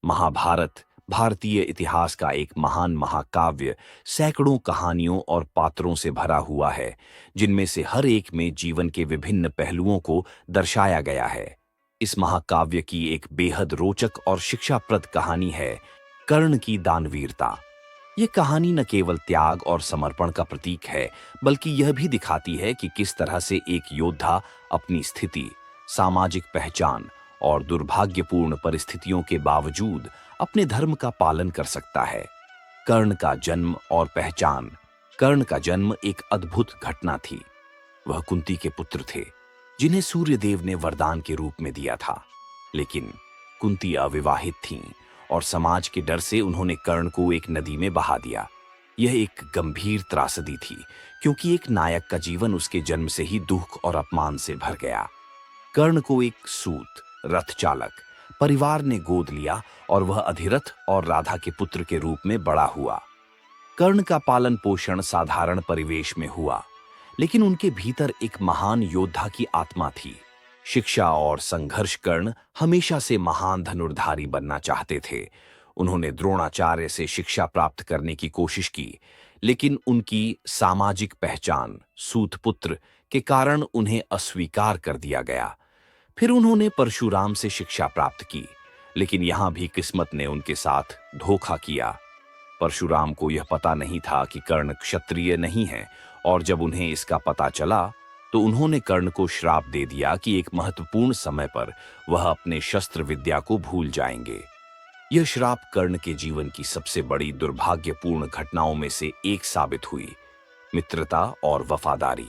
महाभारत भारतीय इतिहास का एक महान महाकाव्य सैकड़ों कहानियों और पात्रों से भरा हुआ है, जिनमें से हर एक में जीवन के विभिन्न पहलुओं को दर्शाया गया है। इस महाकाव्य की एक बेहद रोचक और शिक्षाप्रद कहानी है कर्ण की दानवीरता। ये कहानी न केवल त्याग और समर्पण का प्रतीक है, बल्कि यह भी दिखाती है कि किस तरह से एक योद्धा अपनी स्थिति, सामाजिक पहचान और दुर्भाग्यपूर्ण परिस्थितियों के बावजूद अपने धर्म का पालन कर सकता है। कर्ण का जन्म और पहचान। कर्ण का जन्म एक अद्भुत घटना थी। वह कुंती के पुत्र थे, जिन्हें सूर्यदेव ने वरदान के रूप में दिया था। लेकिन कुंती अविवाहित थीं और समाज के डर से उन्होंने कर्ण को एक नदी में बहा दिया। यह एक गंभीर त्रासदी थी, क्योंकि एक नायक का जीवन उसके जन्म से ही दुख और अपमान से भर गया। कर्ण को एक सूत रथ चालक परिवार ने गोद लिया और वह अधिरथ और राधा के पुत्र के रूप में बड़ा हुआ। कर्ण का पालन पोषण साधारण परिवेश में हुआ, लेकिन उनके भीतर एक महान योद्धा की आत्मा थी। शिक्षा और संघर्ष। कर्ण हमेशा से महान धनुर्धारी बनना चाहते थे। उन्होंने द्रोणाचार्य से शिक्षा प्राप्त करने की कोशिश की, लेकिन उनकी सामाजिक पहचान सूतपुत्र के कारण उन्हें अस्वीकार कर दिया गया। फिर उन्होंने परशुराम से शिक्षा प्राप्त की, लेकिन यहां भी किस्मत ने उनके साथ धोखा किया। परशुराम को यह पता नहीं था कि कर्ण क्षत्रिय नहीं है, और जब उन्हें इसका पता चला तो उन्होंने कर्ण को श्राप दे दिया कि एक महत्वपूर्ण समय पर वह अपने शस्त्र विद्या को भूल जाएंगे। यह श्राप कर्ण के जीवन की सबसे बड़ी दुर्भाग्यपूर्ण घटनाओं में से एक साबित हुई। मित्रता और वफादारी।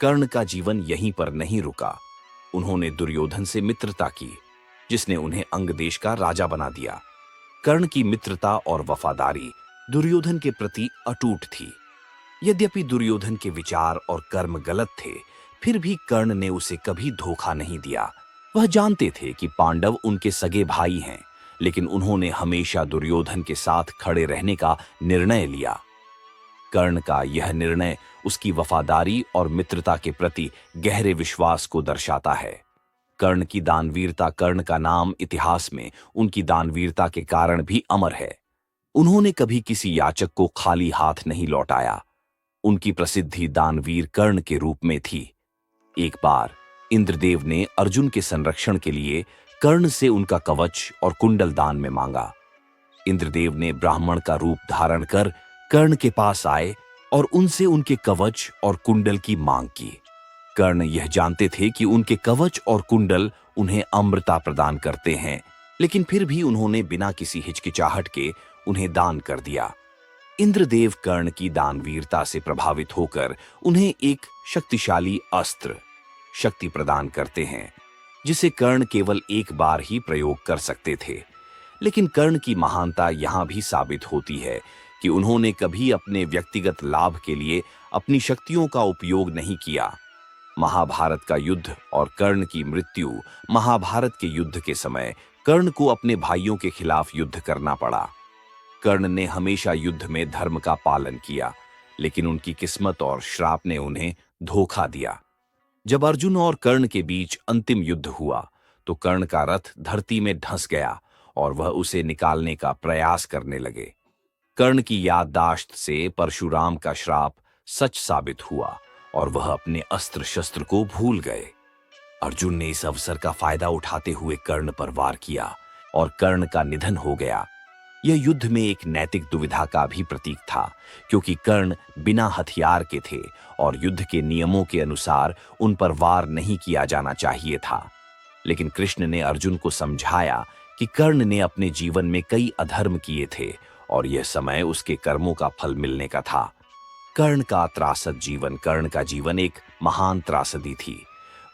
कर्ण का जीवन यहीं पर नहीं रुका। उन्होंने दुर्योधन से मित्रता की, जिसने उन्हें अंग देश का राजा बना दिया। कर्ण की मित्रता और वफादारी दुर्योधन के प्रति अटूट थी। यद्यपि दुर्योधन के विचार और कर्म गलत थे, फिर भी कर्ण ने उसे कभी धोखा नहीं दिया। वह जानते थे कि पांडव उनके सगे भाई हैं, लेकिन उन्होंने हमेशा दुर्योधन के साथ खड़े रहने का निर्णय लिया। कर्ण का यह निर्णय उसकी वफादारी और मित्रता के प्रति गहरे विश्वास को दर्शाता है। कर्ण की दानवीरता। कर्ण का नाम इतिहास में उनकी दानवीरता के कारण भी अमर है। उन्होंने कभी किसी याचक को खाली हाथ नहीं लौटाया। उनकी प्रसिद्धि दानवीर कर्ण के रूप में थी। एक बार इंद्रदेव ने अर्जुन के संरक्षण के लिए कर्ण से उनका कवच और कुंडल दान में मांगा। इंद्रदेव ने ब्राह्मण का रूप धारण कर कर्ण के पास आए और उनसे उनके कवच और कुंडल की मांग की। कर्ण यह जानते थे कि उनके कवच और कुंडल उन्हें अमृता प्रदान करते हैं, लेकिन फिर भी उन्होंने बिना किसी हिचकिचाहट के उन्हें दान कर दिया। इंद्रदेव कर्ण की दानवीरता से प्रभावित होकर उन्हें एक शक्तिशाली अस्त्र शक्ति प्रदान करते हैं, जिसे कर्ण केवल एक बार ही प्रयोग कर सकते थे। लेकिन कर्ण की महानता यहां भी साबित होती है कि उन्होंने कभी अपने व्यक्तिगत लाभ के लिए अपनी शक्तियों का उपयोग नहीं किया। महाभारत का युद्ध और कर्ण की मृत्यु। महाभारत के युद्ध के समय कर्ण को अपने भाइयों के खिलाफ युद्ध करना पड़ा। कर्ण ने हमेशा युद्ध में धर्म का पालन किया, लेकिन उनकी किस्मत और श्राप ने उन्हें धोखा दिया। जब अर्जुन और कर्ण के बीच अंतिम युद्ध हुआ, तो कर्ण का रथ धरती में धंस गया और वह उसे निकालने का प्रयास करने लगे। कर्ण की याददाश्त से परशुराम का श्राप सच साबित हुआ और वह अपने अस्त्र शस्त्र को भूल गए। अर्जुन ने इस अवसर का फायदा उठाते हुए कर्ण पर वार किया और कर्ण का निधन हो गया। यह युद्ध में एक नैतिक दुविधा का भी प्रतीक था, क्योंकि कर्ण बिना हथियार के थे और युद्ध के नियमों के अनुसार उन पर वार नहीं किया जाना चाहिए था। लेकिन कृष्ण ने अर्जुन को समझाया कि कर्ण ने अपने जीवन में कई अधर्म किए थे और यह समय उसके कर्मों का फल मिलने का था। कर्ण का त्रासद जीवन। कर्ण का जीवन एक महान त्रासदी थी।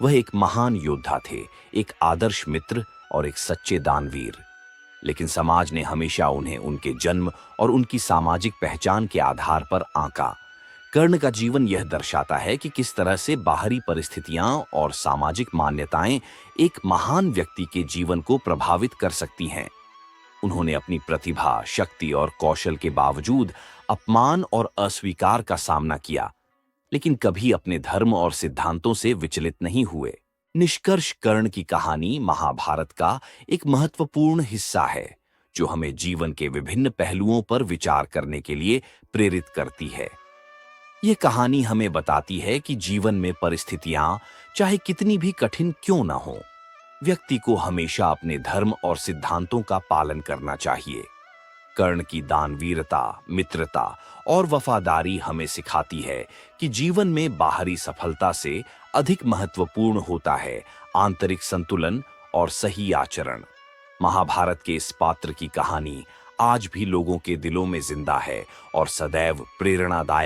वह एक महान योद्धा थे, एक आदर्श मित्र और एक सच्चे दानवीर। लेकिन समाज ने हमेशा उन्हें उनके जन्म और उनकी सामाजिक पहचान के आधार पर आंका। कर्ण का जीवन यह दर्शाता है कि किस तरह से बाहरी परिस्थितियां और सामाजिक मान्यताएं एक महान व्यक्ति के जीवन को प्रभावित कर सकती हैं। उन्होंने अपनी प्रतिभा, शक्ति और कौशल के बावजूद अपमान और अस्वीकार का सामना किया, लेकिन कभी अपने धर्म और सिद्धांतों से विचलित नहीं हुए। निष्कर्ष, कर्ण की कहानी महाभारत का एक महत्वपूर्ण हिस्सा है, जो हमें जीवन के विभिन्न पहलुओं पर विचार करने के लिए प्रेरित करती है। ये कहानी हमें बताती है कि जीवन में परिस्थितियां चाहे कितनी भी कठिन क्यों ना हो, व्यक्ति को हमेशा अपने धर्म और सिद्धांतों का पालन करना चाहिए। कर्ण की दानवीरता, मित्रता और वफादारी हमें सिखाती है कि जीवन में बाहरी सफलता से अधिक महत्वपूर्ण होता है आंतरिक संतुलन और सही आचरण। महाभारत के इस पात्र की कहानी आज भी लोगों के दिलों में जिंदा है और सदैव प्रेरणादायक